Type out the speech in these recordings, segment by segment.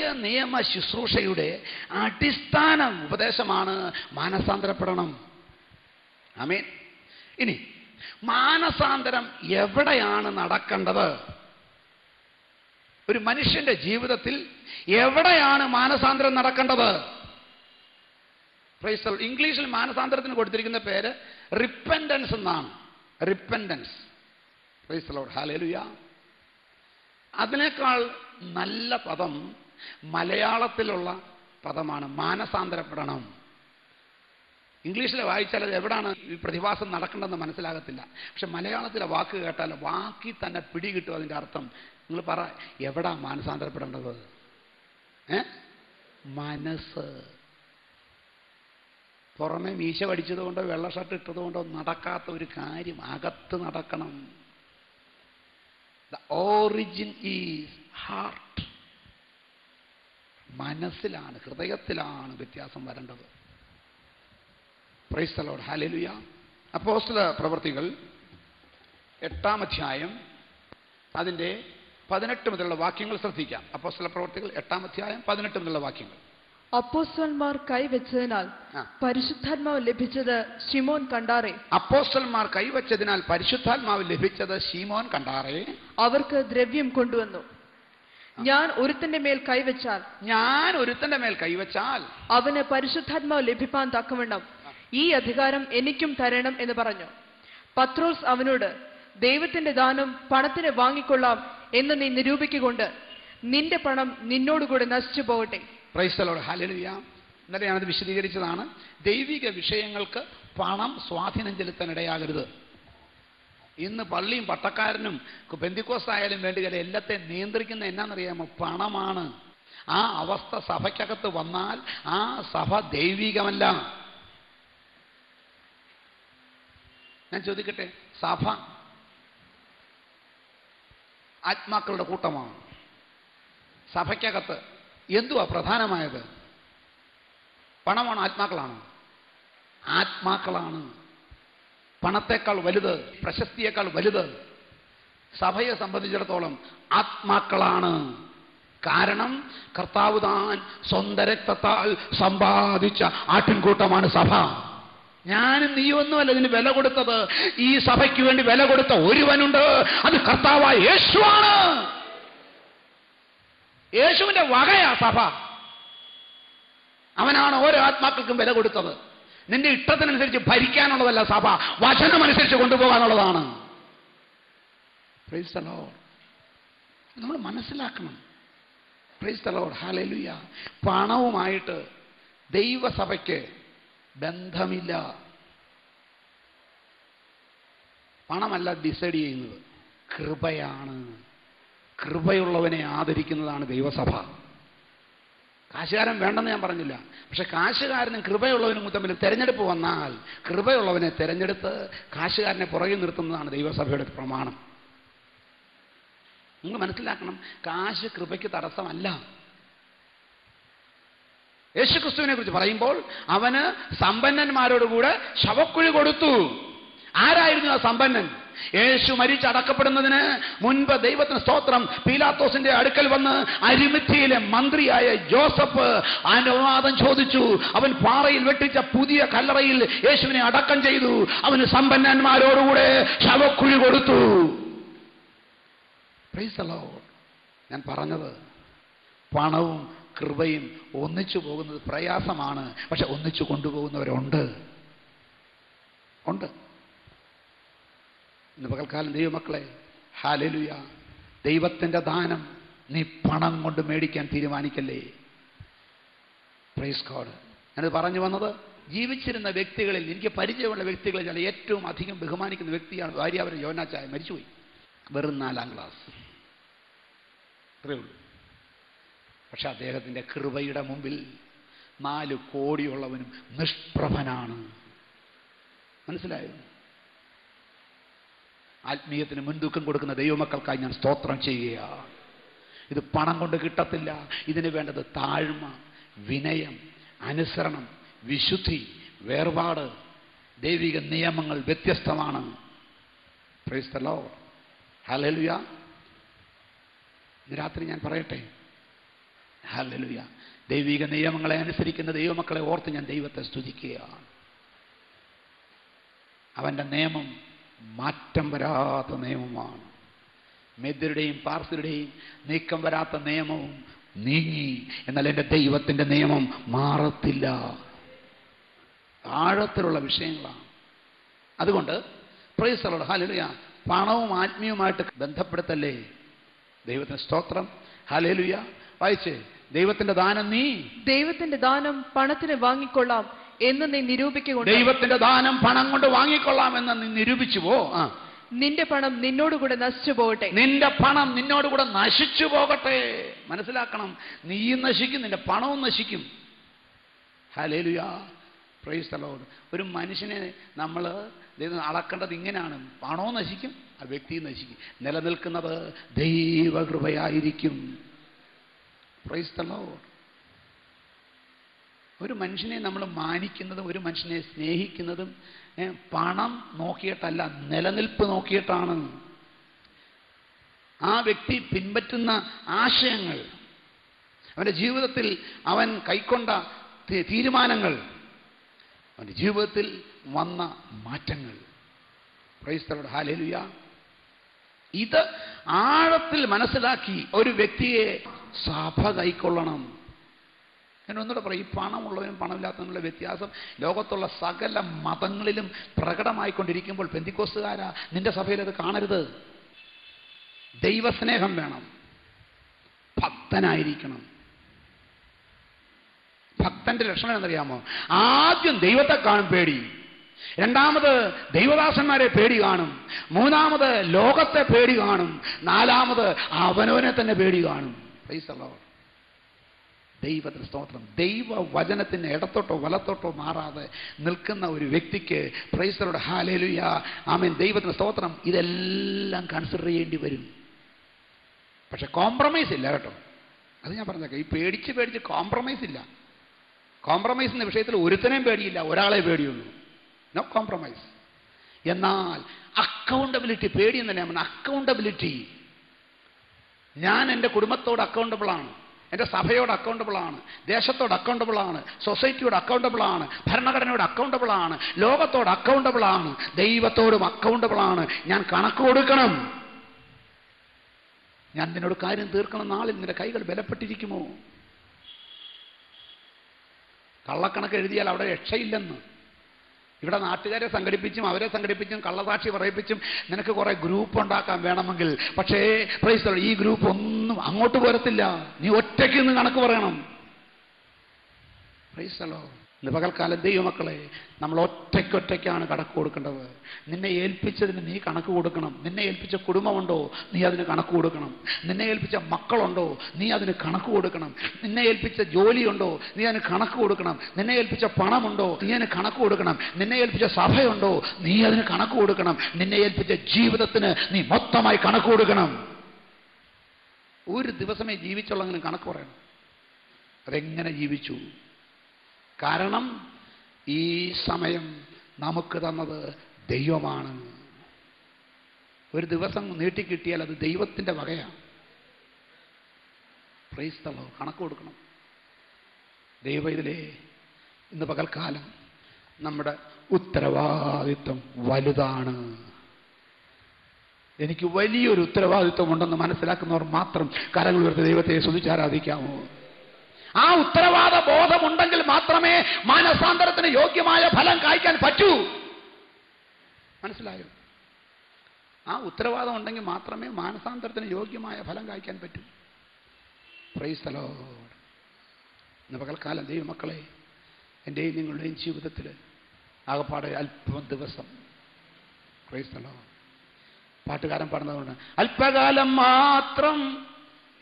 പുതിയ നിയമ ശുശ്രൂഷയുടെ അടിസ്ഥാന ഉപദേശമാണ് മാനസാന്തരപ്പെടണം. ആമേൻ. ഇനി മാനസാന്തരം എവിടെയാണ് നടക്കേണ്ടത്? ഒരു മനുഷ്യന്റെ ജീവിതത്തിൽ എവിടെയാണ് മാനസാന്തരം നടക്കേണ്ടത്? Price the Lord. ഇംഗ്ലീഷിൽ മാനസാന്തരത്തിന് കൊടുത്തിരിക്കുന്ന പേര് റിപ്പൻഡൻസ് എന്നാണ്. Repentance. Price the Lord. Hallelujah. അതിനേക്കാൾ നല്ല പദം മലയാളത്തിലുള്ള പദമാണ് മാനസാന്തരപ്പെടണം. ഇംഗ്ലീഷിൽ വായിച്ചാൽ അത് എവിടാണ് ഈ പ്രതിഭാസം നടക്കേണ്ടതെന്ന് മനസ്സിലാകത്തില്ല. പക്ഷെ മലയാളത്തിലെ വാക്ക് കേട്ടാൽ വാക്കി തന്നെ പിടികിട്ടും അതിൻ്റെ അർത്ഥം. നിങ്ങൾ പറ, എവിടാ മാനസാന്തരപ്പെടേണ്ടത്? മനസ്സ്. പുറമെ മീശ പഠിച്ചതുകൊണ്ടോ വെള്ള ഷർട്ട് ഇട്ടതുകൊണ്ടോ നടക്കാത്ത ഒരു കാര്യം അകത്ത് നടക്കണം. The origin is heart. മനസ്സിലാണ്, ഹൃദയത്തിലാണ് വ്യത്യാസം വരേണ്ടത്. Price the Lord. ഹല്ലേലൂയ. അപ്പോസ്തല പ്രവൃത്തികൾ 8-ാം അധ്യായം അതിൻ്റെ 18 മുതലുള്ള വാക്യങ്ങൾ ശ്രദ്ധിക്കാം. അപ്പോസ്തല പ്രവൃത്തികൾ 8-ാം അധ്യായം 18 മുതലുള്ള വാക്യങ്ങൾ. അപ്പോസ്തലന്മാർ കൈവച്ചതിനാൽ പരിശുദ്ധാത്മാവ് ലഭിച്ചത് ശിമോൻ കണ്ടാറേ. അപ്പോസ്തലന്മാർ കൈവച്ചതിനാൽ പരിശുദ്ധാത്മാവ് ലഭിച്ചത് ശിമോൻ കണ്ടാറേ. അവർക്ക് ദ്രവ്യം കൊണ്ടുവന്നു. ഞാൻ ഒരുത്തന്റെ മേൽ കൈവച്ചാൽ അവന് പരിശുദ്ധാത്മാവ് ലഭിപ്പാൻ തക്കവണ്ണം ഈ അധികാരം എനിക്കും തരണം എന്ന് പറഞ്ഞു. പത്രോസ് അവനോട്, ദൈവത്തിന്റെ ദാനം പണത്തിന് വാങ്ങിക്കൊള്ളാം എന്ന് നീ നിരൂപിക്കൊണ്ട് നിന്റെ പണം നിന്നോടുകൂടെ നശിച്ചു പോകട്ടെ. Price the Lord. ഹല്ലേലൂയ. ഇന്നലെ ഞാനത് വിശദീകരിച്ചതാണ്. ദൈവിക വിഷയങ്ങൾക്ക് പണം സ്വാധീനം ചെലുത്താൻ ഇടയാകരുത്. ഇന്ന് പള്ളിയും പട്ടക്കാരനും പെന്തിക്കോസ്തായാലും വേണ്ടിയല്ല, എല്ലാത്തെയും നിയന്ത്രിക്കുന്ന എന്നാണെന്നറിയാമോ? പണമാണ്. ആ അവസ്ഥ സഭയ്ക്കകത്ത് വന്നാൽ ആ സഭ ദൈവികമല്ല. ഞാൻ ചോദിക്കട്ടെ, സഭ ആത്മാക്കളുടെ കൂട്ടമാണ്. സഭയ്ക്കകത്ത് എന്തുവാ പ്രധാനമായത്? പണമാണോ ആത്മാക്കളാണോ? ആത്മാക്കളാണ്. പണത്തേക്കാൾ വലുത്, പ്രശസ്തിയേക്കാൾ വലുത് സഭയെ സംബന്ധിച്ചിടത്തോളം ആത്മാക്കളാണ്. കാരണം കർത്താവ് താൻ സ്വന്തം രക്തത്താൽ സമ്പാദിച്ച ആട്ടിൻകൂട്ടമാണ് സഭ. ഞാനും നീയൊന്നുമല്ല ഇതിന് വില കൊടുത്തത്. ഈ സഭയ്ക്ക് വേണ്ടി വില കൊടുത്ത ഒരുവനുണ്ട്, അത് കർത്താവായ യേശുവാണ്. യേശുവിന്റെ വകയാ സഭ. അവനാണ് ഓരോ ആത്മാക്കൾക്കും വില കൊടുത്തത്. നിന്റെ ഇഷ്ടത്തിനനുസരിച്ച് ഭരിക്കാനുള്ളതല്ല സഭ, വചനമനുസരിച്ച് കൊണ്ടുപോകാനുള്ളതാണ്. Praise the Lord. നമ്മൾ മനസ്സിലാക്കണം. Praise the Lord. ഹല്ലേലൂയ. പണവുമായിട്ട് ദൈവസഭയ്ക്ക് ബന്ധമില്ല. പണമല്ല ഡിസൈഡ് ചെയ്യുന്നത്, കൃപയാണ്. കൃപയുള്ളവനെ ആദരിക്കുന്നതാണ് ദൈവസഭ. കാശുകാരൻ വേണ്ടെന്ന് ഞാൻ പറഞ്ഞില്ല. പക്ഷെ കാശുകാരനും കൃപയുള്ളവനും തമ്മിൽ തെരഞ്ഞെടുപ്പ് വന്നാൽ കൃപയുള്ളവനെ തെരഞ്ഞെടുത്ത് കാശുകാരനെ പുറകിൽ നിർത്തുന്നതാണ് ദൈവസഭയുടെ പ്രമാണം. നിങ്ങൾ മനസ്സിലാക്കണം, കാശ് കൃപയ്ക്ക് തടസ്സമല്ല. യേശുക്രിസ്തുവിനെ കുറിച്ച് പറയുമ്പോൾ അവന് സമ്പന്നന്മാരോടുകൂടെ ശവക്കുഴി കൊടുത്തു. ആരായിരുന്നു ആ സമ്പന്നൻ? യേശു മരിച്ചടക്കപ്പെടുന്നതിന് മുൻപ് ദൈവത്തിന് സ്തോത്രം പീലാത്തോസിന്റെ അടുക്കൽ വന്ന് അരിമത്തിയിലെ മന്ത്രിയായ ജോസഫ് അനുവാദം ചോദിച്ചു. അവൻ പാറയിൽ വെട്ടിച്ച പുതിയ കല്ലറയിൽ യേശുവിനെ അടക്കം ചെയ്തു. അവന് സമ്പന്നന്മാരോടുകൂടെ ശവക്കുഴി കൊടുത്തു. Price the Lord. ഞാൻ പറഞ്ഞത്, പണവും കൃപയും ഒന്നിച്ചു പോകുന്നത് പ്രയാസമാണ്. പക്ഷെ ഒന്നിച്ചു കൊണ്ടുപോകുന്നവരുണ്ട്. ഇന്ന് പകൽക്കാലം ദൈവമക്കളെ, ഹല്ലേലൂയ, ദൈവത്തിൻ്റെ ദാനം നീ പണം കൊണ്ട് മേടിക്കാൻ തീരുമാനിക്കല്ലേ. Praise God. ഞാനത് പറഞ്ഞു വന്നത്, ജീവിച്ചിരുന്ന വ്യക്തികളിൽ, എനിക്ക് പരിചയമുള്ള വ്യക്തികളിൽ ഞാൻ ഏറ്റവും അധികം ബഹുമാനിക്കുന്ന വ്യക്തിയാണ് ഭാര്യാവരൻ യോനാച്ചായ. മരിച്ചുപോയി. വെറും 4-ാം ക്ലാസ്, അത്രയേ ഉള്ളൂ. പക്ഷെ അദ്ദേഹത്തിൻ്റെ കൃപയുടെ മുമ്പിൽ 4 കോടിയുള്ളവനും നിഷ്പ്രഭനാണ്. മനസ്സിലായോ? ആത്മീയത്തിന് മുൻതൂക്കം കൊടുക്കുന്ന ദൈവമക്കൾക്കായി ഞാൻ സ്തോത്രം ചെയ്യുകയാണ്. ഇത് പണം കൊണ്ട് കിട്ടത്തില്ല. ഇതിന് വേണ്ടത് താഴ്മ, വിനയം, അനുസരണം, വിശുദ്ധി, വേർപാട്. ദൈവിക നിയമങ്ങൾ വ്യത്യസ്തമാണ്. Price the Lord. ഹല്ലേലൂയ. ഇന്ന് രാത്രി ഞാൻ പറയട്ടെ, ഹല്ലേലൂയ. ദൈവിക നിയമങ്ങളെ അനുസരിക്കുന്ന ദൈവമക്കളെ ഓർത്ത് ഞാൻ ദൈവത്തെ സ്തുതിക്കുകയാണ്. അവൻ്റെ നിയമം മാറ്റം വരാത്ത നിയമമാണ്. മെദ്യരുടെയും പാർസിയുടെയും നീക്കം വരാത്ത നിയമവും നീങ്ങി. എന്നാൽ എൻ്റെ ദൈവത്തിൻ്റെ നിയമം മാറത്തില്ല. ആഴത്തിലുള്ള വിഷയങ്ങളാണ്. അതുകൊണ്ട് പ്രൈസ് ദി ലോർഡ്, ഹല്ലേലൂയ. പണവും ആത്മീയവുമായിട്ട് ബന്ധപ്പെടുത്തല്ലേ. ദൈവത്തിന് സ്തോത്രം, ഹല്ലേലൂയ. വായിച്ചേ, ദൈവത്തിന്റെ ദാനം ദൈവത്തിന്റെ ദാനം പണത്തിന് വാങ്ങിക്കൊള്ളാം എന്ന് നീ നിരൂപിക്കുക. ദൈവത്തിന്റെ ദാനം പണം കൊണ്ട് വാങ്ങിക്കൊള്ളാം എന്ന് നീ നിരൂപിച്ചു പോ. നിന്റെ പണം നിന്നോടുകൂടെ നശിച്ചു പോകട്ടെ. നിന്റെ പണം നിന്നോടുകൂടെ നശിച്ചു പോകട്ടെ. മനസ്സിലാക്കണം, നീയും നശിക്കും, നിന്റെ പണവും നശിക്കും. Hallelujah, price the Lord. ഒരു മനുഷ്യനെ നമ്മൾ അളക്കേണ്ടത് ഇങ്ങനെയാണ്: പണവും നശിക്കും, ആ വ്യക്തിയും നശിക്കും. നിലനിൽക്കുന്നത് ദൈവകൃപയായിരിക്കും. Price the Lord. ഒരു മനുഷ്യനെ നമ്മൾ മാനിക്കുന്നതും ഒരു മനുഷ്യനെ സ്നേഹിക്കുന്നതും പണം നോക്കിയിട്ടല്ല, നിലനിൽപ്പ് നോക്കിയിട്ടാണ്. ആ വ്യക്തി പിൻപറ്റുന്ന ആശയങ്ങൾ, അവൻ്റെ ജീവിതത്തിൽ അവൻ കൈക്കൊണ്ട തീരുമാനങ്ങൾ, അവൻ്റെ ജീവിതത്തിൽ വന്ന മാറ്റങ്ങൾ. Price the Lord, hallelujah. ഇത് ആഴത്തിൽ മനസ്സിലാക്കി ഒരു വ്യക്തിയെ സഭ കൈക്കൊള്ളണം. ഞാൻ ഒന്നുകൂടെ പറയും, ഈ പണമുള്ളവനും പണമില്ലാത്തവനുള്ള വ്യത്യാസം ലോകത്തുള്ള സകല മതങ്ങളിലും പ്രകടമായിക്കൊണ്ടിരിക്കുമ്പോൾ പെന്തിക്കോസ്തുകാരാ, നിന്റെ സഭയിൽ അത് കാണരുത്. ദൈവസ്നേഹം വേണം, ഭക്തനായിരിക്കണം. ഭക്തന്റെ ലക്ഷണം എന്നറിയാമോ? ആദ്യം ദൈവത്തെ കാണും പേടി, രണ്ടാമത് ദൈവദാസന്മാരെ പേടി കാണും, മൂന്നാമത് ലോകത്തെ പേടി കാണും, നാലാമത് അവനവനെ തന്നെ പേടി കാണും. Price the Lord. ദൈവത്തിന് സ്തോത്രം. ദൈവവചനത്തിന് ഇടത്തോട്ടോ വലത്തോട്ടോ മാറാതെ നിൽക്കുന്ന ഒരു വ്യക്തിക്ക്, പ്രൈസ് ദി ലോർഡ്, ഹല്ലേലൂയ, ആമേൻ, ദൈവത്തിന് സ്തോത്രം, ഇതെല്ലാം കൺസിഡർ ചെയ്യേണ്ടി വരും. പക്ഷെ കോംപ്രമൈസ് ഇല്ല കേട്ടോ. അത് ഞാൻ പറഞ്ഞേക്കാം. ഈ പേടിച്ച് കോംപ്രമൈസ് ഇല്ല. കോംപ്രമൈസിൻ്റെ വിഷയത്തിൽ ഒരുത്തനെയും പേടിയില്ല, ഒരാളെ പേടിയുള്ളൂ. No compromise. എന്നാൽ അക്കൗണ്ടബിലിറ്റി, പേടിയെന്ന് തന്നെ പറഞ്ഞാൽ അക്കൗണ്ടബിലിറ്റി. ഞാൻ എൻ്റെ കുടുംബത്തോട് അക്കൗണ്ടബിളാണ്, എൻ്റെ സഭയോട് അക്കൗണ്ടബിളാണ്, ദേശത്തോട് അക്കൗണ്ടബിളാണ്, സൊസൈറ്റിയോട് അക്കൗണ്ടബിളാണ്, ഭരണഘടനയോട് അക്കൗണ്ടബിളാണ്, ലോകത്തോട് അക്കൗണ്ടബിളാണ്, ദൈവത്തോടും അക്കൗണ്ടബിളാണ്. ഞാൻ കണക്ക് കൊടുക്കണം. ഞാൻ നിന്നോട് കാര്യം തീർക്കണം. നാളിൽ നിന്റെ കൈകൾ ബലപ്പെട്ടിരിക്കുമോ? കള്ളക്കണക്ക് എഴുതിയാൽ അവിടെ രക്ഷയില്ലെന്ന്. ഇവിടെ നാട്ടുകാരെ സംഘടിപ്പിച്ചും അവരെ സംഘടിപ്പിച്ചും കള്ളസാക്ഷി പറയിപ്പിച്ചും നിനക്ക് കുറെ ഗ്രൂപ്പ് ഉണ്ടാക്കാൻ വേണമെങ്കിൽ, പക്ഷേ പ്രൈസ് ദി ലോർഡ്, ഈ ഗ്രൂപ്പ് ഒന്നും അങ്ങോട്ട് പോരത്തില്ല. നീ ഒറ്റയ്ക്ക് നിന്ന് കണക്ക് പറയണം. Price the Lord. ഇന്ന് പകൽക്കാലം ദൈവമക്കളെ, നമ്മൾ ഒറ്റയ്ക്കൊറ്റയ്ക്കാണ് കണക്ക് കൊടുക്കേണ്ടത്. നിന്നെ ഏൽപ്പിച്ചതിന് നീ കണക്ക് കൊടുക്കണം. നിന്നെ ഏൽപ്പിച്ച കുടുംബമുണ്ടോ, നീ അതിന് കണക്ക് കൊടുക്കണം. നിന്നെ ഏൽപ്പിച്ച മക്കളുണ്ടോ, നീ അതിന് കണക്ക് കൊടുക്കണം. നിന്നെ ഏൽപ്പിച്ച ജോലിയുണ്ടോ, നീ അതിന് കണക്ക് കൊടുക്കണം. നിന്നെ ഏൽപ്പിച്ച പണമുണ്ടോ, നീ അതിന് കണക്ക് കൊടുക്കണം. നിന്നെ ഏൽപ്പിച്ച സഭയുണ്ടോ, നീ അതിന് കണക്ക് കൊടുക്കണം. നിന്നെ ഏൽപ്പിച്ച ജീവിതത്തിന് നീ മൊത്തമായി കണക്ക് കൊടുക്കണം. ഒരു ദിവസമേ ജീവിച്ചുള്ളങ്ങനെ കണക്ക് പറയണം. അതെങ്ങനെ ജീവിച്ചു? കാരണം ഈ സമയം നമുക്ക് തന്നത് ദൈവമാണ്. ഒരു ദിവസം നീട്ടിക്കിട്ടിയാൽ അത് ദൈവത്തിൻ്റെ വകയാണ്. Price the Lord. കണക്ക് കൊടുക്കണം. ദൈവം ഇതിലെ ഇന്ന് പകൽക്കാലം നമ്മുടെ ഉത്തരവാദിത്വം വലുതാണ്. എനിക്ക് വലിയൊരു ഉത്തരവാദിത്വം ഉണ്ടെന്ന് മനസ്സിലാക്കുന്നവർ മാത്രം കരങ്ങൾ ഉയർത്തി ദൈവത്തെ സ്തുതിച്ചാരാധിക്കാമോ? ആ ഉത്തരവാദ ബോധമുണ്ടെങ്കിൽ മാത്രമേ മാനസാന്തരത്തിന് യോഗ്യമായ ഫലം കായ്ക്കാൻ പറ്റൂ. മനസ്സിലായോ? ആ ഉത്തരവാദം ഉണ്ടെങ്കിൽ മാത്രമേ മാനസാന്തരത്തിന് യോഗ്യമായ ഫലം കായ്ക്കാൻ പറ്റൂ. Price the Lord. ഇന്ന് പകൽക്കാലം ദൈവമക്കളെ, എൻ്റെയും നിങ്ങളുടെയും ജീവിതത്തിൽ ആകപ്പാടെ അല്പം ദിവസം, പ്രൈസ് ദി ലോർഡ്, പാട്ടുകാരൻ പറഞ്ഞതുകൊണ്ട്, അല്പകാലം മാത്രം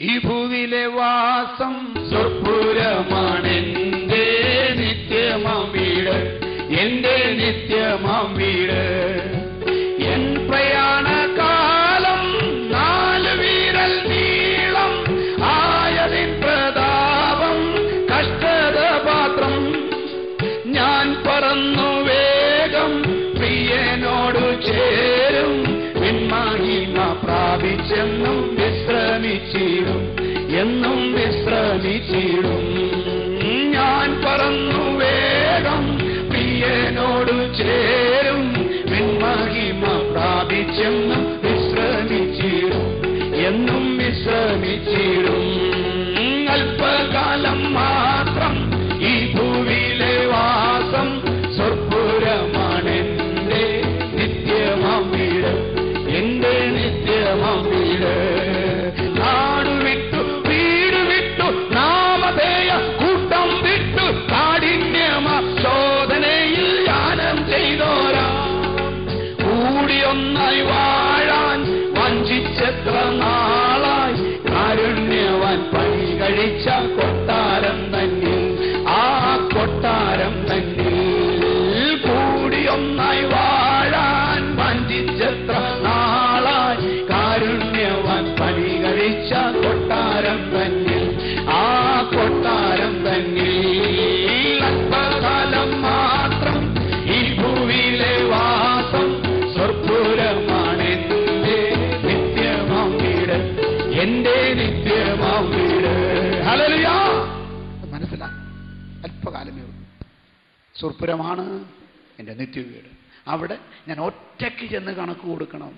ഈ ഭൂവിലെ വാസം, സ്വർപ്പുരമാണെന്റെ നിത്യമാം വീട്, എന്റെ നിത്യമാം വീട്. എൻ പ്രയാണകാലം 4 വിരൽ നീളം, ആയതിൻ പ്രതാപം കഷ്ടത പാത്രം. ഞാൻ പറന്നു വേഗം പ്രിയനോടു ചേരും, പ്രാപിച്ചെന്നും വിശ്രമിച്ചിടും, എന്നും വിശ്രമിച്ചിടും. വിശ്രമിച്ചിടും. ഞാൻ പറന്നു വേഗം പ്രിയനോടു ചേരും, വിൺമഹിമ പ്രാപിച്ചെന്നും വിശ്രമിച്ചിടും, എന്നും വിശ്രമിച്ചിടും. അല്പകാലം മാത്രം ഈ ഭൂവിലെ വാസം, സ്വർപ്പുരമാണെന്റെ നിത്യമാം വീട്, എന്റെ നിത്യമാം വീട്. നാടുവിട്ടു വീട് വിട്ടു നാമധേയ കൂട്ടം വിട്ടു കാഠിന്യമ ശോധനയിൽ യാനം ചെയ്തോരാ, കൂടിയൊന്നായി വാഴാൻ വഞ്ചിച്ചെത്ര നാളായി, കാരുണ്യവാൻ പണി കഴിച്ച കൊട്ടാരം തന്നിൽ, ആ കൊട്ടാരം തന്നിൽ കൂടിയൊന്നായി വാഴാൻ വഞ്ചിച്ചെത്ര നാളായി, കാരുണ്യവാൻ പണി കഴിച്ച കൊട്ടാരം തന്നിൽ, ആ കൊട്ടാരം തന്നിൽ. അല്പകാലം മാത്രം ഈ ഭൂവിലെ വാസം, സ്വർപ്പുരമാണെന്റെ നിത്യമാം വീട്, എന്റെ നിത്യമാം വീട്. ഹല്ലേലൂയ. മനസ്സിലായി? അല്പകാലമേ ഉള്ളൂ. സ്വർപ്പുരമാണ് എൻ്റെ നിത്യവീട്. അവിടെ ഞാൻ ഒറ്റയ്ക്ക് ചെന്ന് കണക്ക് കൊടുക്കണം.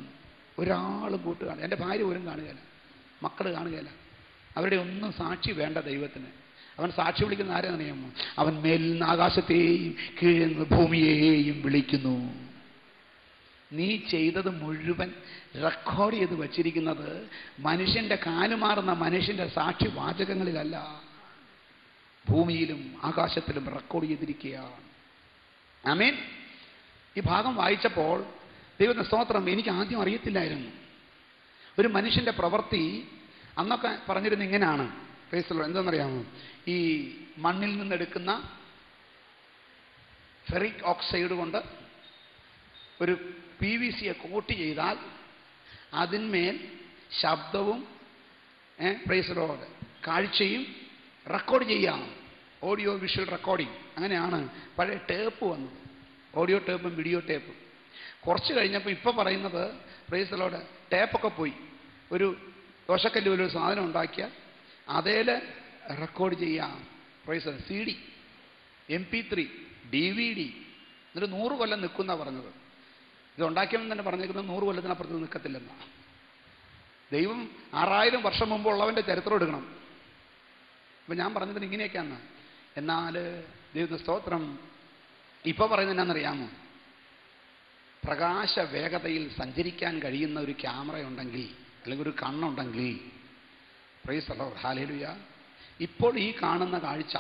ഒരാളും കൂട്ട് കാണുക, എൻ്റെ ഭാര്യ പോലും കാണുകയില്ല, മക്കൾ കാണുകയില്ല. അവരുടെ ഒന്നും സാക്ഷി വേണ്ട ദൈവത്തിന്. അവൻ സാക്ഷി വിളിക്കുന്ന ആരെന്നറിയാമോ? അവൻ മേലിൽ നിന്ന് ആകാശത്തെയും കീഴിൽ നിന്ന് ഭൂമിയെയും വിളിക്കുന്നു. നീ ചെയ്തത് മുഴുവൻ റെക്കോർഡ് ചെയ്ത് വച്ചിരിക്കുന്നത് മനുഷ്യന്റെ കാലുമാറുന്ന മനുഷ്യന്റെ സാക്ഷി വാചകങ്ങളിലല്ല, ഭൂമിയിലും ആകാശത്തിലും റെക്കോർഡ് ചെയ്തിരിക്കുകയാണ്. ആമേൻ. ഈ ഭാഗം വായിച്ചപ്പോൾ ദൈവത്തിന്റെ സ്തോത്രം, എനിക്ക് ആദ്യം അറിയത്തില്ലായിരുന്നു. ഒരു മനുഷ്യന്റെ പ്രവൃത്തി അന്നൊക്കെ പറഞ്ഞിരുന്ന ഇങ്ങനെയാണ്. എന്തെന്നറിയാമോ? ഈ മണ്ണിൽ നിന്നെടുക്കുന്ന ഫെറിക് ഓക്സൈഡ് കൊണ്ട് ഒരു PVCയെ കോട്ട് ചെയ്താൽ അതിന്മേൽ ശബ്ദവും കാഴ്ചയും റെക്കോർഡ് ചെയ്യാം. Audio visual recording. അങ്ങനെയാണ് പഴയ ടേപ്പ് വന്നത്, ഓഡിയോ ടേപ്പും വീഡിയോ ടേപ്പും. കുറച്ച് കഴിഞ്ഞപ്പോൾ ഇപ്പം പറയുന്നത് പ്രൈസലോട് ടേപ്പൊക്കെ പോയി, ഒരു ദോശക്കല്ല് പോലൊരു സാധനം ഉണ്ടാക്കിയാൽ അതേൽ റെക്കോർഡ് ചെയ്യാം. Price CD, MP3, DVD. എന്നിട്ട് 100 കൊല്ലം നിൽക്കുന്ന പറഞ്ഞത്. ഇതുണ്ടാക്കിയവൻ തന്നെ പറഞ്ഞേക്കുന്നത് 100 കൊല്ലത്തിനപ്പുറത്ത് നിൽക്കത്തില്ലെന്നാണ്. ദൈവം 6000 വർഷം മുമ്പുള്ളവൻ്റെ ചരിത്രം എടുക്കണം. അപ്പം ഞാൻ പറഞ്ഞതിന് ഇങ്ങനെയൊക്കെയാണ്. എന്നാൽ ദൈവത്തിന്റെ സ്തോത്രം ഇപ്പോൾ പറയുന്നത് എന്നാണെന്നറിയാമോ? പ്രകാശ വേഗതയിൽ സഞ്ചരിക്കാൻ കഴിയുന്ന ഒരു ക്യാമറ ഉണ്ടെങ്കിൽ, അല്ലെങ്കിൽ ഒരു കണ്ണുണ്ടെങ്കിൽ, പ്രൈസ് ദി ലോർഡ്, ഹല്ലേലൂയ. ഇപ്പോൾ ഈ കാണുന്ന കാഴ്ച,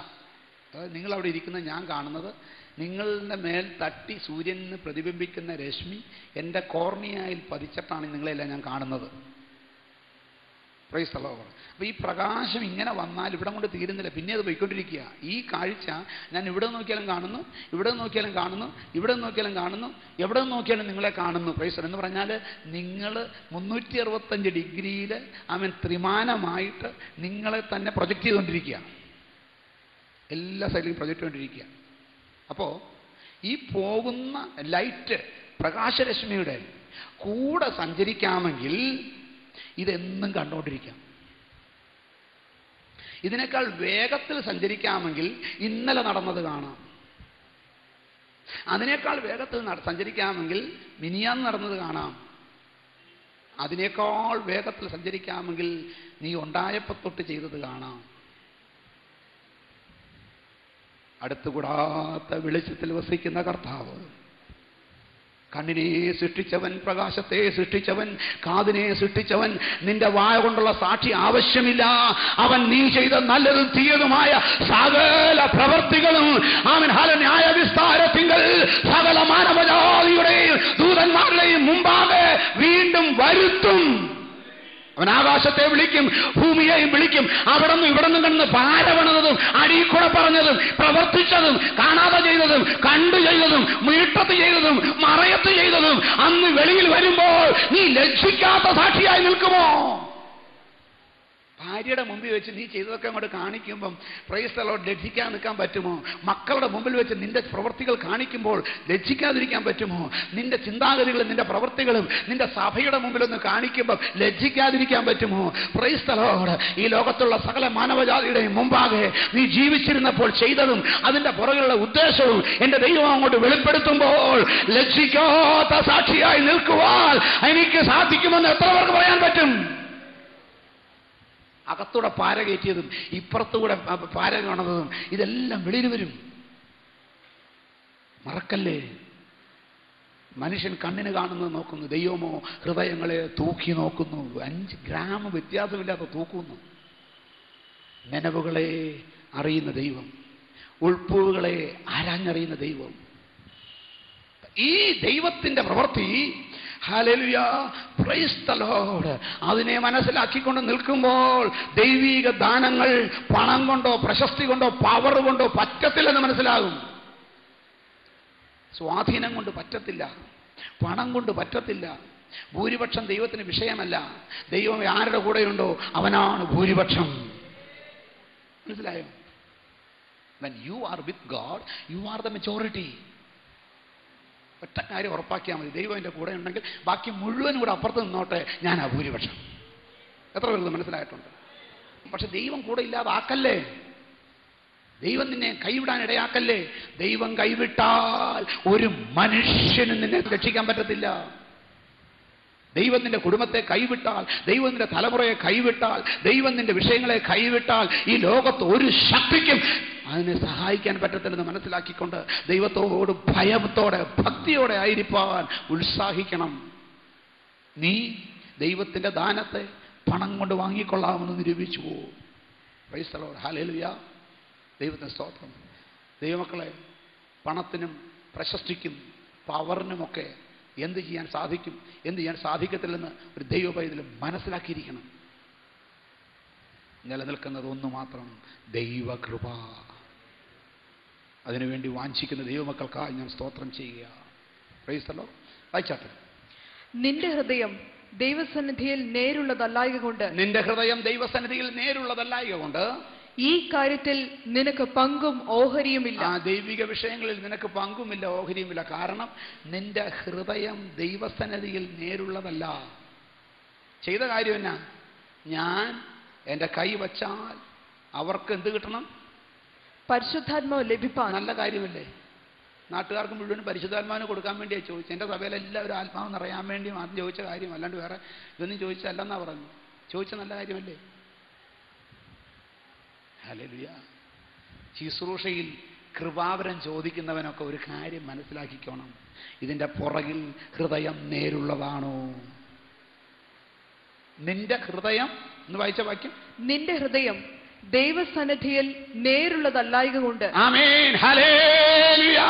അതായത് നിങ്ങളവിടെ ഇരിക്കുന്ന ഞാൻ കാണുന്നത്, നിങ്ങളുടെ മേൽ തട്ടി സൂര്യനിൽ നിന്ന് പ്രതിബിംബിക്കുന്ന രശ്മി എൻ്റെ കോർണിയയിൽ പതിച്ചിട്ടാണ് നിങ്ങളെല്ലാം ഞാൻ കാണുന്നത്. Price the Lord. അപ്പോൾ ഈ പ്രകാശം ഇങ്ങനെ വന്നാൽ ഇവിടെ കൊണ്ട് തീരുന്നില്ല, പിന്നെ അത് പോയിക്കൊണ്ടിരിക്കുക. ഈ കാഴ്ച ഞാൻ ഇവിടെ നോക്കിയാലും കാണുന്നു, ഇവിടെ നോക്കിയാലും കാണുന്നു, ഇവിടെ നോക്കിയാലും കാണുന്നു, എവിടെ നോക്കിയാലും നിങ്ങളെ കാണുന്നു. പ്രൈസ് എന്ന് പറഞ്ഞാൽ നിങ്ങൾ 365 ഡിഗ്രിയിൽ ത്രിമാനമായിട്ട് നിങ്ങളെ തന്നെ പ്രൊജക്റ്റ് ചെയ്തുകൊണ്ടിരിക്കുക, എല്ലാ സൈഡിലും പ്രൊജക്റ്റ് ചെയ്തുകൊണ്ടിരിക്കുക. അപ്പോൾ ഈ പോകുന്ന ലൈറ്റ്, പ്രകാശരശ്മിയുടെ കൂടെ സഞ്ചരിക്കാമെങ്കിൽ ഇതെന്നും കണ്ടുകൊണ്ടിരിക്കാം. ഇതിനേക്കാൾ വേഗത്തിൽ സഞ്ചരിക്കാമെങ്കിൽ ഇന്നലെ നടന്നത് കാണാം. അതിനേക്കാൾ വേഗത്തിൽ സഞ്ചരിക്കാമെങ്കിൽ മിനിയാന്ന് നടന്നത് കാണാം. അതിനേക്കാൾ വേഗത്തിൽ സഞ്ചരിക്കാമെങ്കിൽ നീ ഉണ്ടായപ്പോൾ തൊട്ട് ചെയ്തത് കാണാം. അടുത്തുകൂടാത്ത വെളിച്ചത്തിൽ വസിക്കുന്ന കർത്താവ്, കണ്ണിനെ സൃഷ്ടിച്ചവൻ, പ്രകാശത്തെ സൃഷ്ടിച്ചവൻ, കാതിനെ സൃഷ്ടിച്ചവൻ, നിന്റെ വായ കൊണ്ടുള്ള സാക്ഷി ആവശ്യമില്ല. അവൻ നീ ചെയ്ത നല്ലതും തീയതുമായ സകല പ്രവൃത്തികളും ന്യായ വിസ്താരത്തിങ്കൽ സകല മാനവജാതിയുടെയും ദൂതന്മാരുടെയും മുമ്പാകെ വീണ്ടും വരുത്തും. അവൻ ആകാശത്തെ വിളിക്കും, ഭൂമിയെയും വിളിക്കും. അവിടെ നിന്നും ഇവിടെ നിന്നും കണ്ട് പാരവണതും അടിക്കൂടെ പറഞ്ഞതും പ്രവർത്തിച്ചതും കാണാതെ ചെയ്തതും കണ്ടു ചെയ്തതും വീട്ടത്ത് ചെയ്തതും മറയത്ത് ചെയ്തതും അന്ന് വെളിയിൽ വരുമ്പോൾ നീ ലജ്ജിക്കാത്ത സാക്ഷിയായി നിൽക്കുമോ? ഭാര്യയുടെ മുമ്പിൽ വെച്ച് നീ ചെയ്തതൊക്കെ അങ്ങോട്ട് കാണിക്കുമ്പം പ്രൈസ് ദി ലോർഡ് ലജ്ജിക്കാൻ നിൽക്കാൻ പറ്റുമോ? മക്കളുടെ മുമ്പിൽ വെച്ച് നിന്റെ പ്രവൃത്തികൾ കാണിക്കുമ്പോൾ ലജ്ജിക്കാതിരിക്കാൻ പറ്റുമോ? നിന്റെ ചിന്താഗതികളും നിന്റെ പ്രവൃത്തികളും നിന്റെ സഭയുടെ മുമ്പിലൊന്ന് കാണിക്കുമ്പോൾ ലജ്ജിക്കാതിരിക്കാൻ പറ്റുമോ? Price the Lord. ഈ ലോകത്തുള്ള സകല മാനവജാതിയുടെയും മുമ്പാകെ നീ ജീവിച്ചിരുന്നപ്പോൾ ചെയ്തതും അതിന്റെ പുറകിലുള്ള ഉദ്ദേശവും എന്റെ ദൈവം അങ്ങോട്ട് വെളിപ്പെടുത്തുമ്പോൾ ലജ്ജിക്കാത്ത സാക്ഷിയായി നിൽക്കുവാൻ എനിക്ക് സാധിക്കുമെന്ന് എത്ര പേർക്ക് പറയാൻ പറ്റും? അകത്തൂടെ പാര കയറ്റിയതും ഇപ്പുറത്തൂടെ പാര കാണുന്നതും ഇതെല്ലാം വെളിയിൽ വരും. മറക്കല്ലേ, മനുഷ്യൻ കണ്ണിന് കാണുന്നത് നോക്കുന്നു, ദൈവമോ ഹൃദയങ്ങളെ തൂക്കി നോക്കുന്നു. 5 ഗ്രാം വ്യത്യാസമില്ലാത്ത തൂക്കുന്നു. നനവുകളെ അറിയുന്ന ദൈവം, ഉൾപ്പൂവുകളെ ആരാഞ്ഞറിയുന്ന ദൈവം. ഈ ദൈവത്തിന്റെ പ്രവൃത്തി, ഹല്ലേലൂയ, പ്രൈസ് ദി ലോർഡ്, അതിനെ മനസ്സിലാക്കിക്കൊണ്ട് നിൽക്കുമ്പോൾ ദൈവിക ദാനങ്ങൾ പണം കൊണ്ടോ പ്രശസ്തി കൊണ്ടോ പവർ കൊണ്ടോ പറ്റത്തില്ലെന്ന് മനസ്സിലാകും. സ്വാധീനം കൊണ്ട് പറ്റത്തില്ല, പണം കൊണ്ട് പറ്റത്തില്ല. ഭൂരിപക്ഷം ദൈവത്തിന് വിഷയമല്ല. ദൈവം ആരുടെ കൂടെയുണ്ടോ അവനാണ് ഭൂരിപക്ഷം. മനസ്സിലായോ? When you are with God, you are the majority. ഒറ്റ കാര്യം ഉറപ്പാക്കിയാൽ മതി, ദൈവം എൻ്റെ കൂടെ ഉണ്ടെങ്കിൽ ബാക്കി മുഴുവനും കൂടെ അപ്പുറത്ത് നിന്നോട്ടെ, ഞാനാ ഭൂരിപക്ഷം. എത്ര പേർക്ക് മനസ്സിലായിട്ടുണ്ട്? പക്ഷെ ദൈവം കൂടെ ഇല്ലാതാക്കല്ലേ, ദൈവം നിന്നെ കൈവിടാൻ ഇടയാക്കല്ലേ. ദൈവം കൈവിട്ടാൽ ഒരു മനുഷ്യനും നിന്നെ രക്ഷിക്കാൻ പറ്റത്തില്ല. ദൈവം നിന്റെ കുടുംബത്തെ കൈവിട്ടാൽ, ദൈവം നിന്റെ തലമുറയെ കൈവിട്ടാൽ, ദൈവം നിന്റെ വിഷയങ്ങളെ കൈവിട്ടാൽ ഈ ലോകത്ത് ഒരു ശക്തിക്കും അതിനെ സഹായിക്കാൻ പറ്റത്തില്ലെന്ന് മനസ്സിലാക്കിക്കൊണ്ട് ദൈവത്തോട് ഭയത്തോടെ ഭക്തിയോടെ ആയിരിക്കാൻ ഉത്സാഹിക്കണം. നീ ദൈവത്തിന്റെ ദാനത്തെ പണം കൊണ്ട് വാങ്ങിക്കൊള്ളാമെന്ന് നിരൂപിച്ചു പോകും. പ്രൈസ് ദി ലോർഡ്, ഹല്ലേലൂയ, ദൈവത്തിന് സ്തോത്രം. ദൈവമക്കളെ, പണത്തിനും പ്രശസ്തിക്കും പവറിനുമൊക്കെ എന്ത് ചെയ്യാൻ സാധിക്കും, എന്ത് ചെയ്യാൻ സാധിക്കത്തില്ലെന്ന് ഒരു ദൈവപൈതലും മനസ്സിലാക്കിയിരിക്കണം. നിലനിൽക്കുന്നത് ഒന്നു മാത്രം, ദൈവകൃപ. അതിനുവേണ്ടി വാഞ്ചിക്കുന്ന ദൈവമക്കൾക്കായി ഞാൻ സ്തോത്രം ചെയ്യുക. Praise the Lord. വായിച്ചാട്ടെ. നിന്റെ ഹൃദയം ദൈവസന്നിധിയിൽ നേരുള്ളതല്ലായക കൊണ്ട്, നിന്റെ ഹൃദയം ദൈവസന്നിധിയിൽ നേരുള്ളതല്ലായക കൊണ്ട് ഈ കാര്യത്തിൽ നിനക്ക് പങ്കും ഓഹരിയുമില്ല. ആ ദൈവിക വിഷയങ്ങളിൽ നിനക്ക് പങ്കുമില്ല, ഓഹരിയുമില്ല. കാരണം നിന്റെ ഹൃദയം ദൈവസന്നിധിയിൽ നേരുള്ളതല്ല. ചെയ്ത കാര്യം എന്നാ? ഞാൻ എൻ്റെ കൈ വച്ചാൽ അവർക്ക് എന്ത് കിട്ടണം? പരിശുദ്ധാത്മാവ് ലഭിപ്പാൻ. നല്ല കാര്യമല്ലേ? നാട്ടുകാർക്ക് മുഴുവൻ പരിശുദ്ധാത്മാവിന് കൊടുക്കാൻ വേണ്ടിയാണ് ചോദിച്ചത്. എൻ്റെ സഭയിൽ എല്ലാവരും ആത്മാവ് നിറയാൻ വേണ്ടി മാത്രം ചോദിച്ച കാര്യം, അല്ലാണ്ട് വേറെ ഇതൊന്നും ചോദിച്ചല്ലെന്നാ പറഞ്ഞു. ചോദിച്ച നല്ല കാര്യമല്ലേ? ഹല്ലേലൂയ. ശുശ്രൂഷയിൽ കൃപാവരം ചോദിക്കുന്നവനൊക്കെ ഒരു കാര്യം മനസ്സിലാക്കിക്കോണം, ഇതിൻ്റെ പുറകിൽ ഹൃദയം നേരുള്ളതാണോ? നിന്റെ ഹൃദയം എന്ന് വായിച്ച വാക്യം, നിന്റെ ഹൃദയം ദൈവസന്നിധിയിൽ നേരുള്ളതല്ലായക കൊണ്ട്. ആമേൻ, ഹല്ലേലൂയ.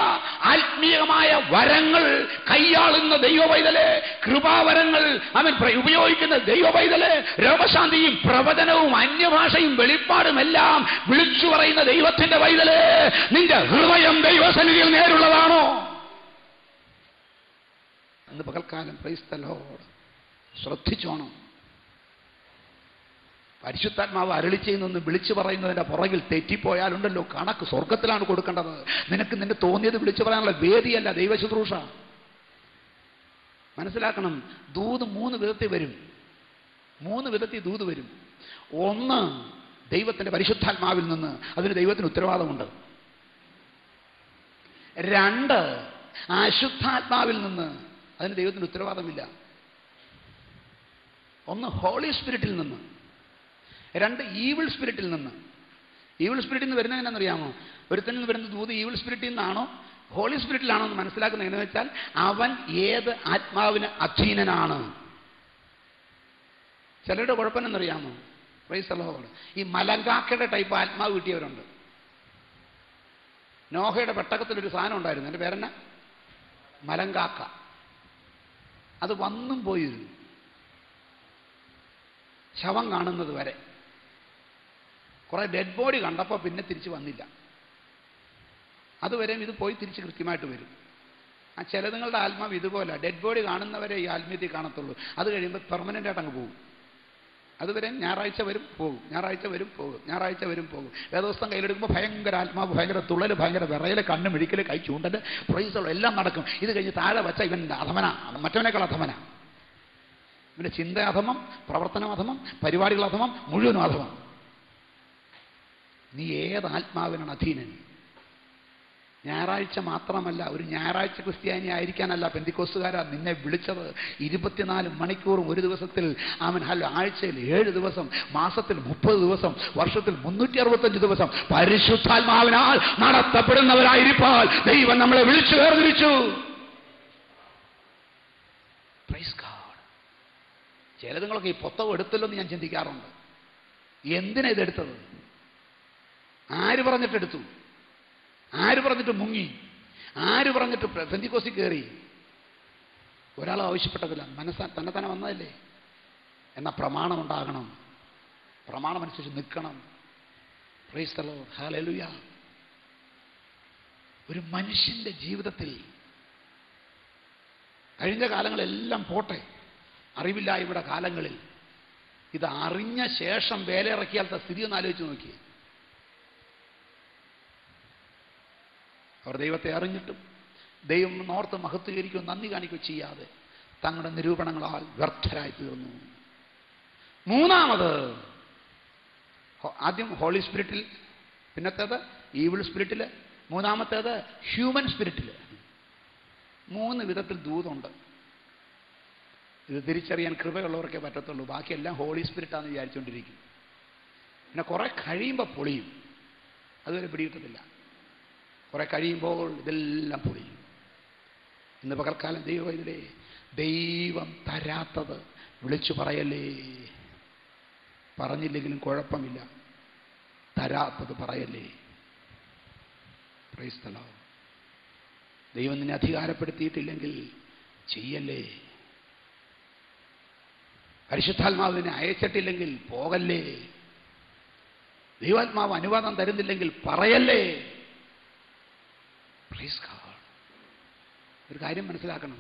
ആത്മീയമായ വരങ്ങൾ കൈയാളുന്ന ദൈവപൈതലെ, കൃപാവരങ്ങൾ അവൻ ഉപയോഗിക്കുന്ന ദൈവപൈതലെ, രോഗശാന്തിയും പ്രവചനവും അന്യഭാഷയും വെളിപ്പാടും എല്ലാം വിളിച്ചു പറയുന്ന ദൈവത്തിന്റെ പൈതലെ, നിന്റെ ഹൃദയം ദൈവസന്നിധിയിൽ നേരുള്ളതാണോ? അന്ന് പകൽക്കാലം പ്രൈസ് ദി ലോർഡ് ശ്രദ്ധിച്ചോണം. പരിശുദ്ധാത്മാവ് അരുളി ചെയ്യുന്നൊന്ന് വിളിച്ചു പറയുന്നതിന്റെ പുറകിൽ തെറ്റിപ്പോയാലുണ്ടല്ലോ, കണക്ക് സ്വർഗത്തിലാണ് കൊടുക്കേണ്ടത്. നിനക്ക് നിന്റെ തോന്നിയത് വിളിച്ചു പറയാനുള്ള വേദിയല്ല ദൈവശുശ്രൂഷ. മനസ്സിലാക്കണം. ദൂത് 3 വിധത്തിൽ വരും. 3 വിധത്തിൽ ദൂത് വരും. ഒന്ന്, ദൈവത്തിന്റെ പരിശുദ്ധാത്മാവിൽ നിന്ന്, അതിന് ദൈവത്തിന് ഉത്തരവാദമുണ്ട്. 2, അശുദ്ധാത്മാവിൽ നിന്ന്, അതിന് ദൈവത്തിന് ഉത്തരവാദമില്ല. ഒന്ന് ഹോളി സ്പിരിറ്റിൽ നിന്ന്, 2 ഈവിൾ സ്പിരിറ്റിൽ നിന്ന്. ഈവിൾ സ്പിരിറ്റിൽ നിന്ന് വരുന്നത് എന്നാണെന്നറിയാമോ? ഒരുത്തനിൽ നിന്ന് വരുന്ന ദൂത് ഈവിൾ സ്പിരിറ്റിൽ നിന്നാണോ ഹോളി സ്പിരിറ്റിലാണോ എന്ന് മനസ്സിലാക്കുന്നത് എന്നു വെച്ചാൽ അവൻ ഏത് ആത്മാവിന് അധീനനാണ്. ചിലരുടെ കുഴപ്പമെന്നറിയാമോ? Price the Lord. ഈ മലങ്കാക്കയുടെ ടൈപ്പ് ആത്മാവ് കിട്ടിയവരുണ്ട്. നോഹയുടെ പെട്ടകത്തിലൊരു സാധനം ഉണ്ടായിരുന്നു, എൻ്റെ പേരെന്നാ? മലങ്കാക്ക. അത് വന്നും പോയിരുന്നു, ശവം കാണുന്നത് വരെ. കുറെ ഡെഡ് ബോഡി കണ്ടപ്പോൾ പിന്നെ തിരിച്ചു വന്നില്ല. അതുവരെയും ഇത് പോയി തിരിച്ച് കൃത്യമായിട്ട് വരും. ആ ചിലതുങ്ങളുടെ ആത്മാവ് ഇതുപോലെ ഡെഡ് ബോഡി കാണുന്നവരെ ഈ ആത്മീയത്തിൽ കാണത്തുള്ളൂ. അത് കഴിയുമ്പോൾ പെർമനൻ്റ് ആയിട്ട് അങ്ങ് പോകും. അതുവരെ ഞായറാഴ്ച വരും പോകും, ഞായറാഴ്ച വരും പോകും, ഞായറാഴ്ച വരും പോകും. വേദപുസ്തകം കയ്യിലെടുക്കുമ്പോൾ ഭയങ്കര ആത്മാവ്, ഭയങ്കര തുള്ളൽ, ഭയങ്കര വിറയല്, കണ്ണ് മിഴിക്കൽ, കൈ ചൂണ്ടൽ, പ്രൈസുകൾ എല്ലാം നടക്കും. ഇത് കഴിഞ്ഞ് താഴെ വച്ച ഇവൻ്റെ അധമന, മറ്റവനേക്കാൾ അധമന. ഇവൻ്റെ ചിന്ത അധമം, പ്രവർത്തനം അധമം, പരിപാടികൾ അധമം, മുഴുവനും അധമം. നീ ഏത് ആത്മാവിനാണ് അധീനൻ? ഞായറാഴ്ച മാത്രമല്ല, ഒരു ഞായറാഴ്ച ക്രിസ്ത്യാനി ആയിരിക്കാനല്ല പെന്തിക്കോസ്തുകാരാ നിന്നെ വിളിച്ചത്. 24 മണിക്കൂറും ഒരു ദിവസത്തിൽ ആഴ്ചയിൽ 7 ദിവസം, മാസത്തിൽ 30 ദിവസം, വർഷത്തിൽ 365 ദിവസം പരിശുദ്ധാത്മാവിനാൽ നടത്തപ്പെടുന്നവരായിരിക്കാൻ ദൈവം നമ്മളെ വിളിച്ചു വേർതിരിച്ചു. Praise God. ചിലതുങ്ങളൊക്കെ ഈ പുസ്തകം എടുത്തല്ലോ എന്ന് ഞാൻ ചിന്തിക്കാറുണ്ട്. എന്തിനാ ഇതെടുത്തത്? ആര് പറഞ്ഞിട്ടെടുത്തു? ആര് പറഞ്ഞിട്ട് മുങ്ങി? ആര് പറഞ്ഞിട്ട് പെന്തിക്കോസ്തിൽ കയറി? ഒരാളും ആവശ്യപ്പെട്ടതില്ല, തന്നെ വന്നതല്ലേ. എന്നാൽ പ്രമാണം ഉണ്ടാകണം, പ്രമാണമനുസരിച്ച് നിൽക്കണം. Price the Lord, hallelujah. ഒരു മനുഷ്യന്റെ ജീവിതത്തിൽ കഴിഞ്ഞ കാലങ്ങളെല്ലാം പോട്ടെ, അറിവില്ലായ്മയുടെ കാലങ്ങളിൽ ഇത് അറിഞ്ഞ ശേഷം വേലയിറക്കിയാലത്തെ സ്ഥിതി ഒന്ന് ആലോചിച്ച് നോക്കിയേ. അവർ ദൈവത്തെ അറിഞ്ഞിട്ടും ദൈവം ഓർത്ത് മഹത്വീകരിക്കുകയോ നന്ദി കാണിക്കുകയോ ചെയ്യാതെ തങ്ങളുടെ നിരൂപണങ്ങളാൽ വ്യർത്ഥരായി തീർന്നു. മൂന്നാമത്, ആദ്യം ഹോളി സ്പിരിറ്റിൽ, പിന്നത്തേത് ഈവിൾ സ്പിരിറ്റിൽ, മൂന്നാമത്തേത് ഹ്യൂമൻ സ്പിരിറ്റിൽ. 3 വിധത്തിൽ ദൂതുണ്ട്. ഇത് തിരിച്ചറിയാൻ കൃപയുള്ളവർക്കേ പറ്റത്തുള്ളൂ. ബാക്കിയെല്ലാം ഹോളി സ്പിരിറ്റാന്ന് വിചാരിച്ചുകൊണ്ടിരിക്കും. പിന്നെ കുറെ കഴിയുമ്പോൾ പൊളിയും, അതുവരെ പിടികിട്ടത്തില്ല. കുറെ കഴിയുമ്പോൾ ഇതെല്ലാം പൊളിയും. ഇന്ന് പകൽക്കാലം ദൈവത്തിലെ ദൈവം തരാത്തത് വിളിച്ചു പറയല്ലേ. പറഞ്ഞില്ലെങ്കിലും കുഴപ്പമില്ല, തരാത്തത് പറയല്ലേ. Price the Lord. ദൈവം നിന്നെ അധികാരപ്പെടുത്തിയിട്ടില്ലെങ്കിൽ ചെയ്യല്ലേ. പരിശുദ്ധാത്മാവിനെ അയച്ചിട്ടില്ലെങ്കിൽ പോകല്ലേ. ദൈവാത്മാവ് അനുവാദം തരുന്നില്ലെങ്കിൽ പറയല്ലേ. Praise God. ഒരു കാര്യം മനസ്സിലാക്കണം,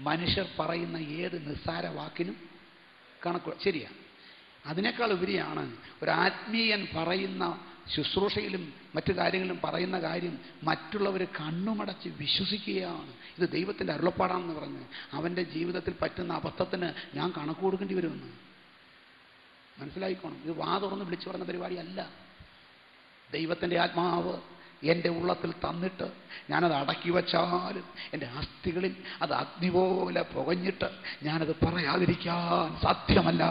മനുഷ്യർ പറയുന്ന ഏത് നിസ്സാര വാക്കിനും കണക്ക് ശരിയാണ്. അതിനേക്കാൾ ഉപരിയാണ് ഒരു ആത്മീയൻ പറയുന്ന ശുശ്രൂഷയിലും മറ്റു കാര്യങ്ങളിലും പറയുന്ന കാര്യം മറ്റുള്ളവർ കണ്ണുമടച്ച് വിശ്വസിക്കുകയാണ്. ഇത് ദൈവത്തിൻ്റെ അരുളപ്പാടാണെന്ന് പറഞ്ഞ് അവൻ്റെ ജീവിതത്തിൽ പറ്റുന്ന അബദ്ധത്തിന് ഞാൻ കണക്ക് കൊടുക്കേണ്ടി വരുമെന്ന് മനസ്സിലായിക്കോണം. ഇത് വാ തുറന്ന് വിളിച്ചു പറഞ്ഞ പരിപാടിയല്ല. ദൈവത്തിൻ്റെ ആത്മാവ് എൻ്റെ ഉള്ളത്തിൽ തന്നിട്ട് ഞാനത് അടക്കി വച്ചാലും എൻ്റെ അസ്ഥികളിൽ അത് അഗ്നി പോലെ പുകഞ്ഞിട്ട് ഞാനത് പറയാതിരിക്കാൻ സാധ്യമല്ല.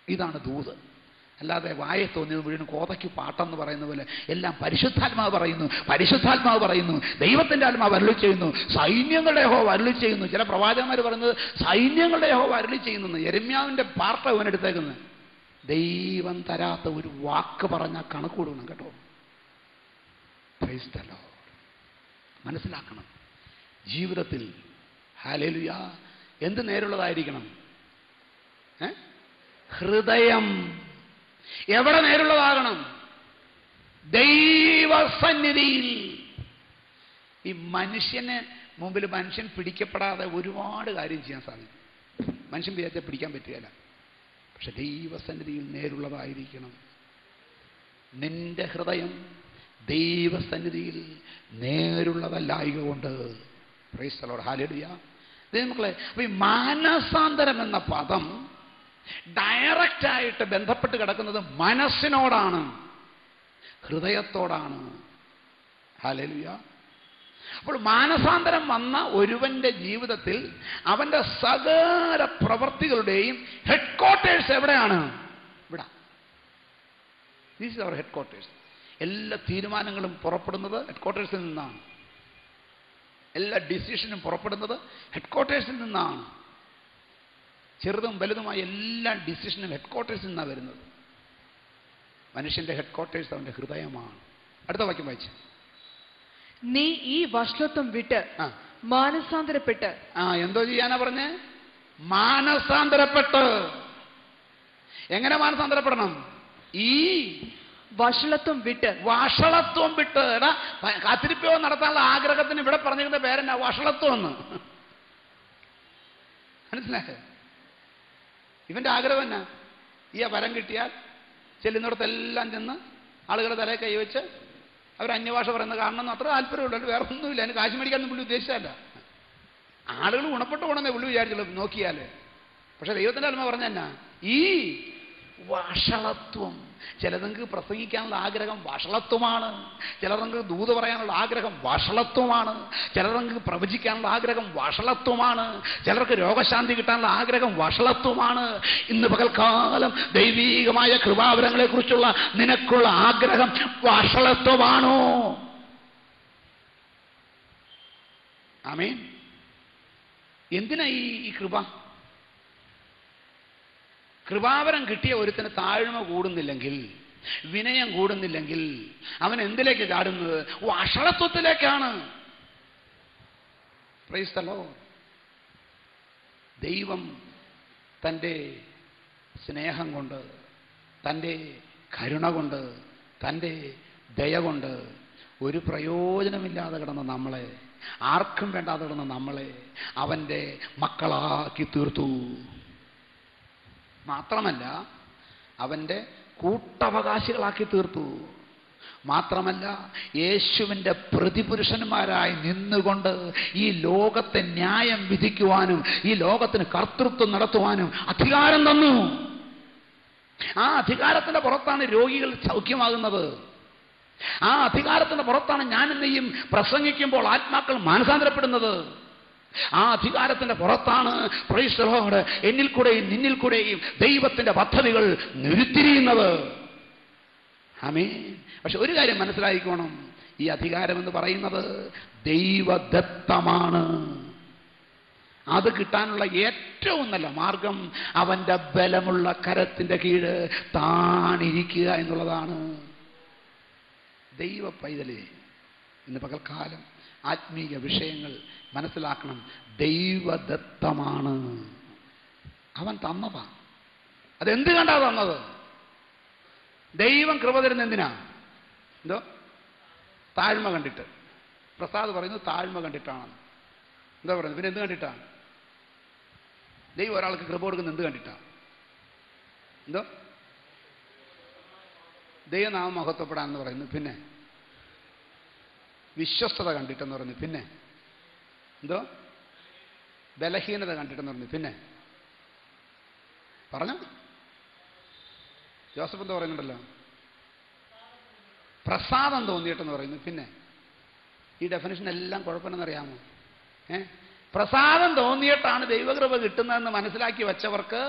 ഇതാണ് ദൂത്. അല്ലാതെ വായെ തോന്നിയത് മുഴുവൻ കോതയ്ക്ക് പാട്ടെന്ന് പറയുന്ന പോലെ എല്ലാം പരിശുദ്ധാത്മാവ് പറയുന്നു, പരിശുദ്ധാത്മാവ് പറയുന്നു, ദൈവത്തിൻ്റെ ആത്മാവ് അരുളി ചെയ്യുന്നു, സൈന്യങ്ങളുടെ യഹോവ അരുളി ചെയ്യുന്നു. ചില പ്രവാചകന്മാർ പറയുന്നത് സൈന്യങ്ങളുടെ യഹോവ അരുളി ചെയ്യുന്നു. യെരമ്യാവിൻ്റെ പാർട്ട അവനെടുത്തേക്കുന്നത്. ദൈവം തരാത്ത ഒരു വാക്ക് പറഞ്ഞാൽ കണക്ക് കൊടുക്കണം കേട്ടോ. Price the Lord. മനസ്സിലാക്കണം, ജീവിതത്തിൽ ഹല്ലേലൂയ എന്ത് നേരുള്ളതായിരിക്കണം? ഹൃദയം എവിടെ നേരുള്ളതാകണം? ദൈവസന്നിധിയിൽ. ഈ മനുഷ്യന് മുമ്പിൽ മനുഷ്യൻ പിടിക്കപ്പെടാതെ ഒരുപാട് കാര്യം ചെയ്യാൻ സാധിക്കും. മനുഷ്യൻ വിചാരിച്ചാൽ പിടിക്കാൻ പറ്റുകയില്ല. പക്ഷെ ദൈവസന്നിധിയിൽ നേരുള്ളതായിരിക്കണം. നിന്റെ ഹൃദയം ദൈവസന്നിധിയിൽ നേരുള്ളതല്ലായക കൊണ്ട്. Price the Lord, hallelujah. മക്കളെ, അപ്പൊ ഈ മാനസാന്തരം എന്ന പദം ഡയറക്റ്റായിട്ട് ബന്ധപ്പെട്ട് കിടക്കുന്നത് മനസ്സിനോടാണ്, ഹൃദയത്തോടാണ്. ഹല്ലേലൂയ. അപ്പോൾ മാനസാന്തരം വന്ന ഒരുവന്റെ ജീവിതത്തിൽ അവന്റെ സകല പ്രവൃത്തികളുടെയും ഹെഡ് ക്വാർട്ടേഴ്സ് എവിടെയാണ്? ഇവിടെ. This is our headquarters. എല്ലാ തീരുമാനങ്ങളും പുറപ്പെടുന്നത് ഹെഡ് ക്വാർട്ടേഴ്സിൽ നിന്നാണ്. എല്ലാ ഡിസിഷനും പുറപ്പെടുന്നത് ഹെഡ് ക്വാർട്ടേഴ്സിൽ നിന്നാണ്. ചെറുതും വലുതുമായ എല്ലാ ഡിസിഷനും ഹെഡ് ക്വാർട്ടേഴ്സിൽ നിന്നാണ് വരുന്നത്. മനുഷ്യന്റെ ഹെഡ് ക്വാർട്ടേഴ്സ് അവന്റെ ഹൃദയമാണ്. അടുത്ത വാക്യം വായിച്ചു. നീ ഈ വഷളത്വം വിട്ട് മാനസാന്തരപ്പെട്ട്. എന്തോ ചെയ്യാനാ പറഞ്ഞേ? മാനസാന്തരപ്പെട്ട്. എങ്ങനെ മാനസാന്തരപ്പെടണം? ഈ വഷളത്വം വിട്ട്. വഷളത്വം വിട്ട്. എടാ, കാത്തിരിപ്പോ നടത്താനുള്ള ആഗ്രഹത്തിന് ഇവിടെ പറഞ്ഞിരുന്ന പേരെന്നാ? വഷളത്വം എന്ന്. മനസ്സിലായോ? ഇവന്റെ ആഗ്രഹം എന്നാ? ഈ വരം കിട്ടിയാൽ ചെല്ലുന്നിടത്തെല്ലാം ചെന്ന് ആളുകളെ തലയെ കൈവച്ച് അവർ അന്യഭാഷ പറയുന്നത് കാണണമെന്ന് അത്ര താല്പര്യമുള്ളൂ. വേറെ ഒന്നുമില്ല. അതിന് കാശ് മേടിക്കാനൊന്നും പുള്ളി ഉദ്ദേശിച്ചല്ല. ആളുകൾ ഗുണപ്പെട്ടു പോകണമെന്നേ പുള്ളി വിചാരിച്ചുള്ളൂ നോക്കിയാൽ. പക്ഷെ ദൈവത്തിൻ്റെ ആത്മാ പറഞ്ഞെന്നാ? ഈ വഷളത്വം. ചിലർക്ക് പ്രസംഗിക്കാനുള്ള ആഗ്രഹം വഷളത്വമാണ്, ചിലർക്ക് ദൂത് പറയാനുള്ള ആഗ്രഹം വഷളത്വമാണ്, ചിലർക്ക് പ്രവചിക്കാനുള്ള ആഗ്രഹം വഷളത്വമാണ്, ചിലർക്ക് രോഗശാന്തി കിട്ടാനുള്ള ആഗ്രഹം വഷളത്വമാണ്. ഇന്ന് പകൽക്കാലം ദൈവീകമായ കൃപാവരങ്ങളെ കുറിച്ചുള്ള നിനക്കുള്ള ആഗ്രഹം വഷളത്വമാണോ? ആമേൻ. എന്തിനാ ഈ കൃപ? കൃപാവരം കിട്ടിയ ഒരുത്തിന് താഴ്മ കൂടുന്നില്ലെങ്കിൽ, വിനയം കൂടുന്നില്ലെങ്കിൽ അവൻ എന്തിലേക്ക് ചാടുന്നത്? വഷളത്വത്തിലേക്കാണ്. Praise the Lord. ദൈവം തൻ്റെ സ്നേഹം കൊണ്ട്, തൻ്റെ കരുണ കൊണ്ട്, തൻ്റെ ദയ കൊണ്ട് ഒരു പ്രയോജനമില്ലാതെ കിടന്ന നമ്മളെ, ആർക്കും വേണ്ടാതെ കിടന്ന നമ്മളെ അവൻ്റെ മക്കളാക്കി തീർത്തു. മാത്രമല്ല അവൻ്റെ കൂട്ടവകാശികളാക്കി തീർത്തു. മാത്രമല്ല യേശുവിൻ്റെ പ്രതിപുരുഷന്മാരായി നിന്നുകൊണ്ട് ഈ ലോകത്തെ ന്യായം വിധിക്കുവാനും ഈ ലോകത്തിന് കർത്തൃത്വം നടത്തുവാനും അധികാരം തന്നു. ആ അധികാരത്തിൻ്റെ പുറത്താണ് രോഗികൾ സൗഖ്യമാകുന്നത്. ആ അധികാരത്തിൻ്റെ പുറത്താണ് ഞാനും നീയും പ്രസംഗിക്കുമ്പോൾ ആത്മാക്കൾ മാനസാന്തരപ്പെടുന്നത്. ആ അധികാരത്തിന്റെ പുറത്താണ് പ്രൈസ് ദി ലോർഡ് എന്നിൽ കൂടെയും നിന്നിൽ കൂടെയും ദൈവത്തിന്റെ പദ്ധതികൾ നിരുത്തിരിയുന്നത്. ആമേൻ. പക്ഷെ ഒരു കാര്യം മനസ്സിലായിക്കോണം, ഈ അധികാരം എന്ന് പറയുന്നത് ദൈവദത്തമാണ്. അത് കിട്ടാനുള്ള ഏറ്റവും നല്ല മാർഗം അവന്റെ ബലമുള്ള കരത്തിന്റെ കീഴ് താണിരിക്കുക എന്നുള്ളതാണ്. ദൈവ പൈതലേ, ഇന്ന് പകൽക്കാലം ആത്മീയ വിഷയങ്ങൾ മനസ്സിലാക്കണം. ദൈവദത്തമാണ്. അവൻ തന്നതാ. അതെന്ത് കണ്ടാ തന്നത്? ദൈവം കൃപ തരുന്ന എന്തിനാ? എന്തോ താഴ്മ കണ്ടിട്ട്. പ്രസാദ് പറയുന്നത് താഴ്മ കണ്ടിട്ടാണ്. എന്താ പറയുന്നത്? പിന്നെ എന്ത് കണ്ടിട്ടാണ് ദൈവം ഒരാൾക്ക് കൃപ കൊടുക്കുന്നത്? എന്ത് കണ്ടിട്ടാ? എന്തോ ദൈവനാമം മഹത്വപ്പെടാന്ന് പറയുന്നു. പിന്നെ വിശ്വസ്തത കണ്ടിട്ടെന്ന് പറഞ്ഞു. പിന്നെ എന്തോ ബലഹീനത കണ്ടിട്ടെന്ന് പറഞ്ഞു. പിന്നെ പറഞ്ഞു ജോസഫ് എന്താ പറയുന്നുണ്ടല്ലോ, പ്രസാദം തോന്നിയിട്ടെന്ന് പറയുന്നു. പിന്നെ ഈ ഡെഫിനിഷൻ എല്ലാം കുഴപ്പമെന്നറിയാമോ? പ്രസാദം തോന്നിയിട്ടാണ് ദൈവകൃപ കിട്ടുന്നതെന്ന് മനസ്സിലാക്കി വെച്ചവർക്ക്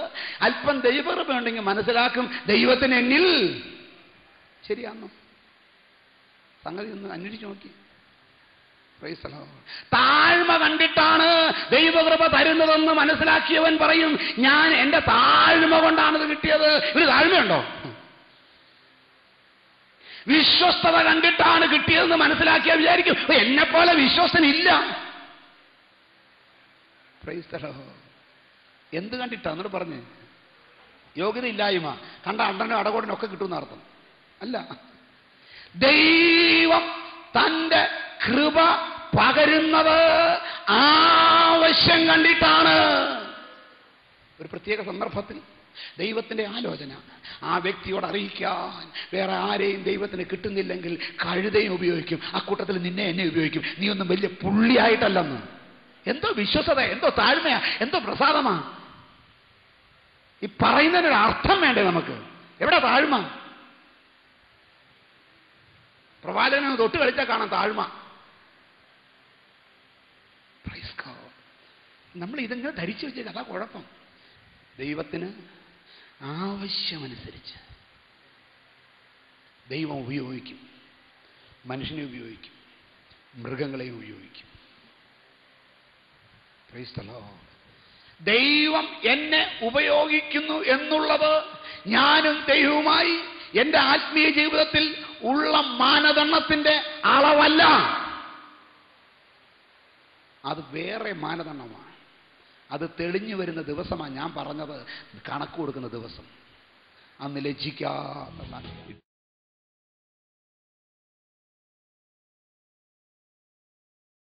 അല്പം ദൈവകൃപ ഉണ്ടെങ്കിൽ മനസ്സിലാക്കും ദൈവത്തിന് എന്നിൽ ശരിയാണോ. സംഗതി ഒന്ന് അന്വേഷിച്ച് നോക്കി. താഴ്മ കണ്ടിട്ടാണ് ദൈവകൃപ തരുന്നതെന്ന് മനസ്സിലാക്കിയവൻ പറയും, ഞാൻ എന്റെ താഴ്മ കൊണ്ടാണിത് കിട്ടിയത്. ഒരു താഴ്മയുണ്ടോ? വിശ്വസ്തത കണ്ടിട്ടാണ് കിട്ടിയതെന്ന് മനസ്സിലാക്കിയാൽ വിചാരിക്കും എന്നെ പോലെ വിശ്വസ്തനില്ല. എന്ത് കണ്ടിട്ടാ? എന്നോട് പറഞ്ഞ് യോഗ്യത ഇല്ലായ്മ കണ്ട അണ്ടനും അടകോടനും ഒക്കെ കിട്ടുമെന്ന് അർത്ഥം അല്ല. ദൈവം തന്റെ കൃപ പകരുന്നത് ആവശ്യം കണ്ടിട്ടാണ്. ഒരു പ്രത്യേക സന്ദർഭത്തിൽ ദൈവത്തിന്റെ ആലോചന ആ വ്യക്തിയോട് അറിയിക്കാൻ വേറെ ആരെയും ദൈവത്തിന് കിട്ടുന്നില്ലെങ്കിൽ കഴുതയും ഉപയോഗിക്കും, അക്കൂട്ടത്തിൽ നിന്നെ എന്നെ ഉപയോഗിക്കും. നീ ഒന്നും വലിയ പുള്ളിയായിട്ടല്ലെന്ന്. എന്തോ വിശ്വസത, എന്തോ താഴ്മയാ, എന്തോ പ്രസാദമാ. ഈ പറയുന്നതിനൊരു അർത്ഥം വേണ്ടേ നമുക്ക്? എവിടെ താഴ്മ? പ്രവാചകനെ തൊട്ട് കളിച്ചാൽ കാണാം താഴ്മ. നമ്മൾ ഇതെങ്ങനെ ധരിച്ചു വെച്ചത്? അതാ കുഴപ്പം. ദൈവത്തിന് ആവശ്യമനുസരിച്ച് ദൈവം ഉപയോഗിക്കും. മനുഷ്യനെ ഉപയോഗിക്കും, മൃഗങ്ങളെയും ഉപയോഗിക്കും. ദൈവം എന്നെ ഉപയോഗിക്കുന്നു എന്നുള്ളത് ഞാനും ദൈവവുമായി എൻ്റെ ആത്മീയ ജീവിതത്തിൽ ഉള്ള മാനദണ്ഡത്തിന്റെ അളവല്ല. അത് വേറെ മാനദണ്ഡമാണ്. അത് തെളിഞ്ഞു വരുന്ന ദിവസമാണ് ഞാൻ പറഞ്ഞത്, കണക്ക് കൊടുക്കുന്ന ദിവസം. അന്ന് ലജ്ജിക്കാത്ത